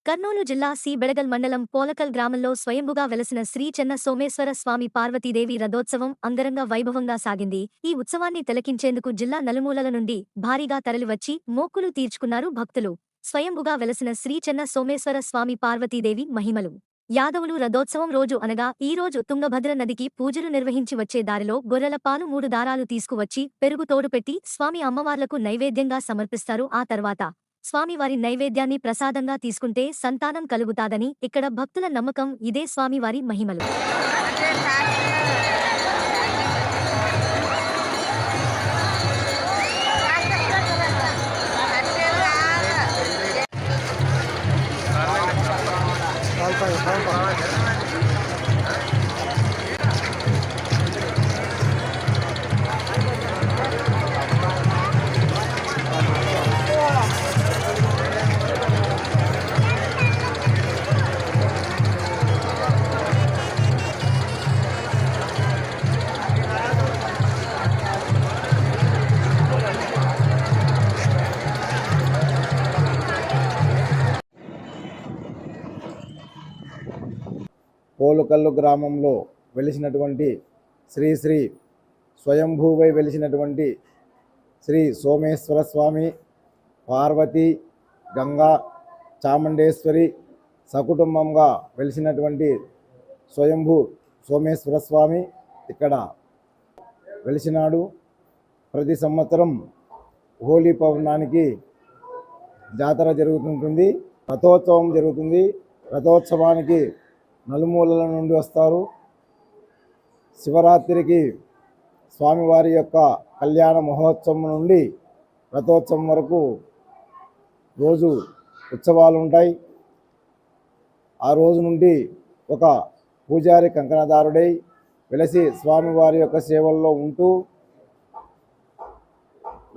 కర్నూలు జిల్లా సి బెళగల్ మండలం పోలకల్ గ్రామంలో స్వయంభుగా వెలసిన శ్రీ చెన్న సోమేశ్వర స్వామి పార్వతీదేవి రథోత్సవం అంగరంగ వైభవంగా సాగింది. ఈ ఉత్సవాన్ని తిలకించేందుకు జిల్లా నలుమూలల నుండి భారీగా తరలివచ్చి మొక్కులు తీర్చుకున్నారు భక్తులు. స్వయంభుగా వెలసిన శ్రీ చెన్న సోమేశ్వర స్వామి పార్వతీదేవి మహిమలు. యాదవులు రథోత్సవం రోజు అనగా ఈ రోజు తుంగభద్ర నదికి పూజలు నిర్వహించి వచ్చే దారిలో గొర్రెల పాలు 3 దారాలు తీసుకువచ్చి పెరుగు తోడుపెట్టి స్వామి అమ్మవార్లకు నైవేద్యంగా సమర్పిస్తారు. ఆ తర్వాత స్వామివారి నైవేద్యాన్ని ప్రసాదంగా తీసుకుంటే సంతానం కలుగుతాదని ఇక్కడ భక్తుల నమ్మకం. ఇదే స్వామివారి మహిమలు. పోలుకల్లు గ్రామంలో వెలిసినటువంటి శ్రీ స్వయంభూవై వెలిసినటువంటి శ్రీ సోమేశ్వర స్వామి, పార్వతి, గంగా, చాముండేశ్వరి సకుటుంబంగా వెలిసినటువంటి స్వయంభూ సోమేశ్వర స్వామి ఇక్కడ వెలిసినాడు. ప్రతి సంవత్సరం హోలీ పౌర్ణానికి జాతర జరుగుతుంటుంది, రథోత్సవం జరుగుతుంది. రథోత్సవానికి నలుమూలల నుండి వస్తారు. శివరాత్రికి స్వామివారి యొక్క కళ్యాణ మహోత్సవం నుండి రథోత్సవం వరకు రోజు ఉత్సవాలు ఉంటాయి. ఆ రోజు నుండి ఒక పూజారి కంకణదారుడై వెలసి స్వామివారి యొక్క సేవల్లో ఉంటూ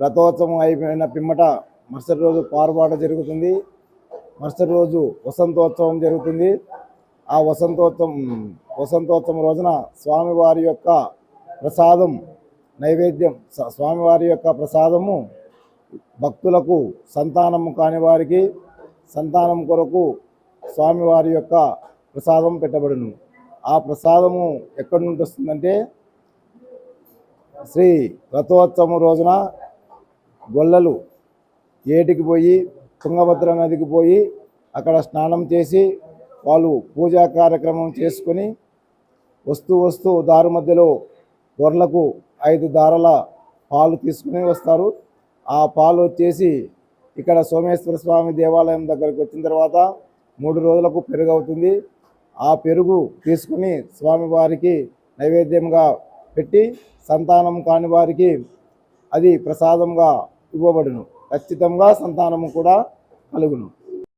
రథోత్సవం అయిపోయిన పిమ్మట మరుసటి రోజు పారుబాట జరుగుతుంది. మరుసటి రోజు వసంతోత్సవం జరుగుతుంది. ఆ వసంతోత్సవం రోజున స్వామివారి యొక్క ప్రసాదం నైవేద్యం, స్వామివారి యొక్క ప్రసాదము భక్తులకు సంతానము కాని వారికి సంతానం కొరకు స్వామివారి యొక్క ప్రసాదం పెట్టబడును. ఆ ప్రసాదము ఎక్కడి నుండి వస్తుందంటే శ్రీ రథోత్సవం రోజున గొల్లలు ఏటికి పోయి తుంగభద్ర నదికి పోయి అక్కడ స్నానం చేసి వాళ్ళు పూజా కార్యక్రమం చేసుకొని వస్తూ దారి మధ్యలో గొర్రెలకు 5 దారాల పాలు తీసుకుని వస్తారు. ఆ పాలు వచ్చేసి ఇక్కడ సోమేశ్వర స్వామి దేవాలయం దగ్గరికి వచ్చిన తర్వాత 3 రోజులకు పెరుగు అవుతుంది. ఆ పెరుగు తీసుకుని స్వామివారికి నైవేద్యంగా పెట్టి సంతానం కాని వారికి అది ప్రసాదంగా ఇవ్వబడును. ఖచ్చితంగా సంతానము కూడా కలుగును.